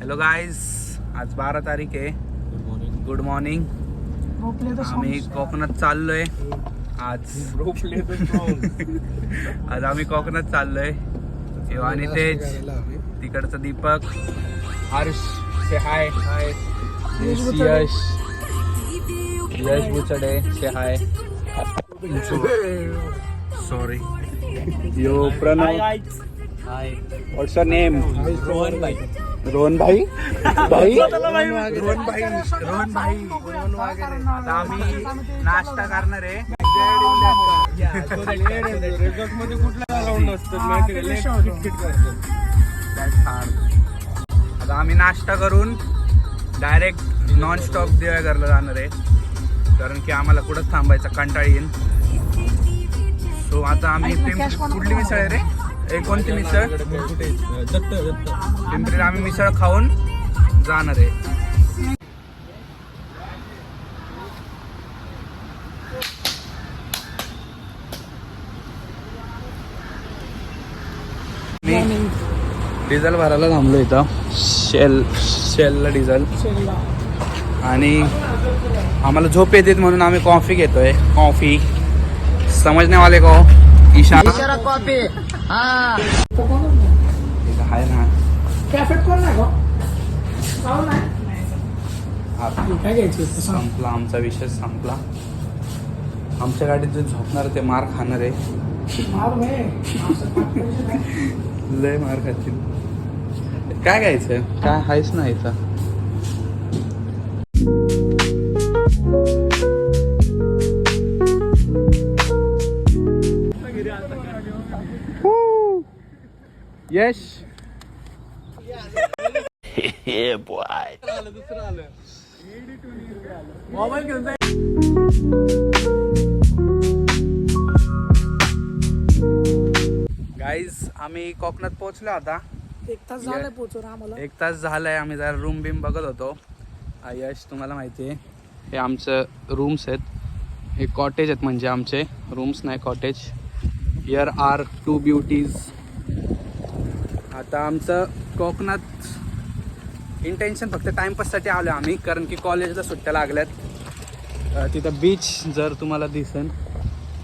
Hello guys, आज 12 तारीख आहे. Good morning. आम्ही कोकणात चाललोय आज. आज आम्ही कोकणात चाललोय. आणि तेज, तिकडचं Deepak, Harsh say hi. Yash Buchade say hi. Sorry. Yo Pranav. What's your name? Rohan भाई. रोहन भाई. रोहन भाई. आता आम्ही नाश्ता करणार आहे. मध्ये कुठला राऊंड आता आम्ही नाश्ता करून डायरेक्ट नॉन स्टॉप देवघरला जाणार आहे, कारण की आम्हाला कुठंच थांबायचा कंटाळा येईल. सो आता आम्ही कुठली मिसळ आहे रे? कोणती मिसळ? पिंपरीत आम्ही मिसळ खाऊन जाणार आहे. मी डिझेल भरायला थांबलो इथं. शेलला डिझेल. आणि आम्हाला झोप येते म्हणून आम्ही कॉफी घेतोय. कॉफी समजने वाले को इशारा कॉफी. आहे ना. संपला आमचा विषय संपला. आमच्या गाडीत जे झोपणार ते मार खाणार आहे. लय मार खातील. काय घ्यायचं? काय आहेच ना इथं. यश. Hey boy. मोबाईल घेऊन जाय. गाईज, आम्ही कोकणात पोहोचलो आता. 1 तास झालाय पोहोचून आम्हाला. 1 तास झालाय. आम्ही जरा रूम बिम बघत होतो. यश, तुम्हाला माहिती आहे हे आमचं रूम्स आहेत. हे कॉटेज आहेत, म्हणजे आमचे रूम्स नाही, कॉटेज. Here R 2 ब्युटीज. आता आमचं कोकणात इंटेन्शन फक्त टाइमपाससाठी आलो आम्ही, कारण की कॉलेजला सुट्ट्या लागल्यात. तिथं बीच जर तुम्हाला दिसेल,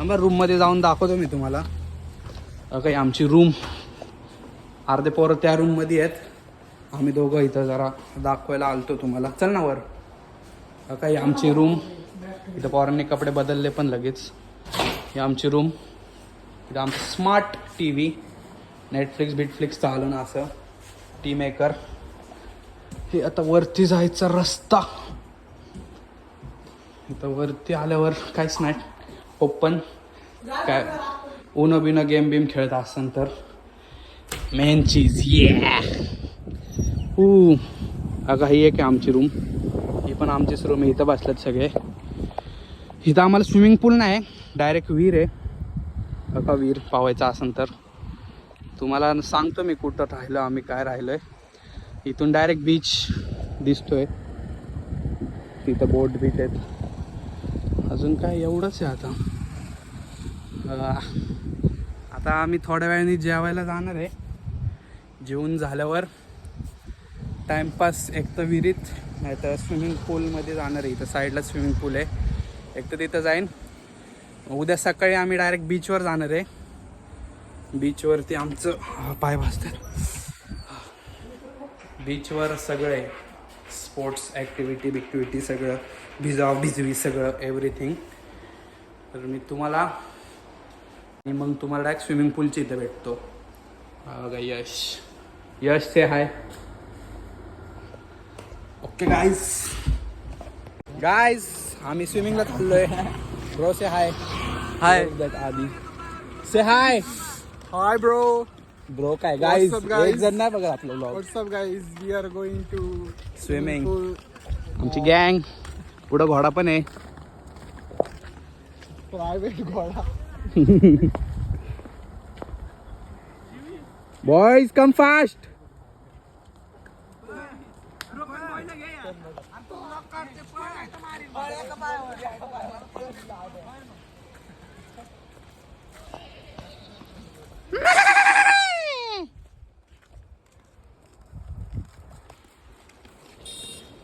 आम्ही रूममध्ये जाऊन दाखवतो मी तुम्हाला. काही आमची रूम, अर्धे पोरं त्या रूममध्ये आहेत. आम्ही दोघं इथं जरा दाखवायला आलतो तुम्हाला. चल ना वर. काही आमची रूम. इथं पोरांनी कपडे बदलले पण लगेच. ही आमची रूम. इथं आमचं स्मार्ट टी व्ही, नेटफ्लिक्स बिटफ्लिक्स चालून असं टी मेकर. हे आता वरती जायचा रस्ता. इथं वरती आल्यावर काहीच नाही. ओपन काय उनो बिनो गेम बिम खेळत असन तर मेन चीज. अगं ही एक आहे आमची रूम. ही पण आमचीच रूम आहे. इथं बसल्यात सगळे. इथं आम्हाला स्विमिंग पूल नाही, डायरेक्ट विहीर आहे. अका विहीर पावायचा असेल तर तुम्हाला सांगतो मी कुठं राहिलो आम्ही, काय राहिलोय. इथून डायरेक्ट बीच दिसतोय. तिथं बोट बीच आहेत. अजून काय एवढंच आहे. आता आम्ही थोड्या वेळाने जेवायला जाणार आहे. जेवून झाल्यावर टाइमपास एक तर विहिरीत नाही तर स्विमिंग पूलमध्ये जाणार आहे. इथं साईडला स्विमिंग पूल आहे. एक तर तिथं जाईन. उद्या सकाळी आम्ही डायरेक्ट बीचवर जाणार आहे. बीचवरती आमचं पाय भाजतात. बीचवर सगळं आहे, स्पोर्ट्स ॲक्टिव्हिटी बिक्टिव्हिटी सगळं, भिजवी सगळं एव्हरीथिंग. तर मी तुम्हाला आणि मग तुम्हाला डायरेक्ट स्विमिंग पूलची इथं भेटतो. बघा यश से हाय. ओके गाईज आम्ही स्विमिंगला चाललोय. ब्रो से हाय. हाय आधी say hi. Hi bro. Bro काय गाईज, एक जण नाही बघा आपलं blog. What's up guys, we are going to swimming. आमची गँग. पुढं घोडा पण आहे. प्रायव्हेट घोडा. Boys come fast.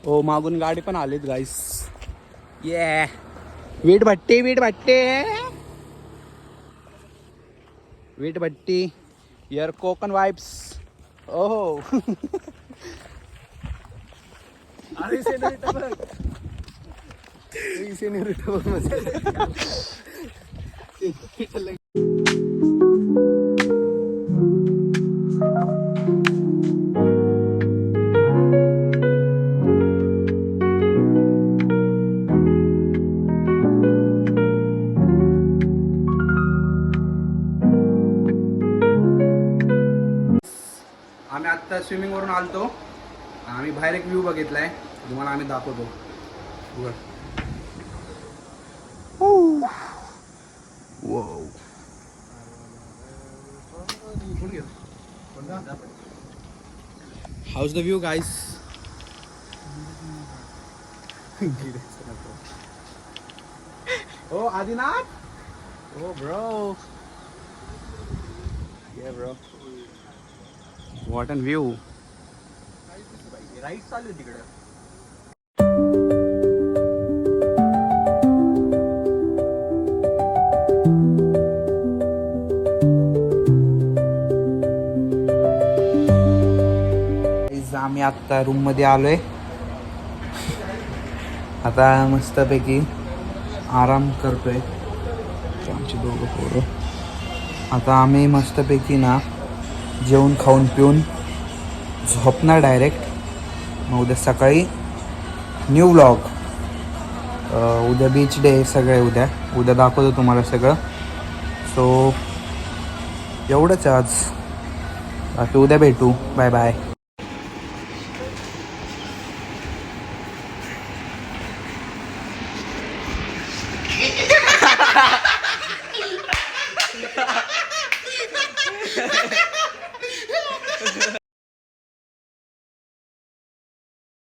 हो मागून गाडी पण आलीत गाईस. ये वीट भट्टी युअर कोकण वाईब्स. ओहो अरे सेनोरिटा बघ. सेनोरिटा बघ मस्त. आम्ही आत्ता स्विमिंग वरून आलतो. आम्ही बाहेर एक व्ह्यू बघितलाय, तुम्हाला आम्ही दाखवतो. उघड. Wow. How's the view, guys? Oh, Adinath? Oh, bro. Yeah, bro. What a view. Right चालू तिकडे. आम्ही आत्ता रूम मध्ये आलोय. आता मस्तपैकी आराम करतोय आमची दोघं पोरं. आता आम्ही मस्तपैकी ना जेवण खाऊन पिऊन झोपणार डायरेक्ट. मग उद्या सकाळी न्यू व्लॉग. उद्या बीच डे सगळे. उद्या दाखवतो तुम्हाला सगळं. सो एवढंच आज. बाकी उद्या भेटू. Bye bye.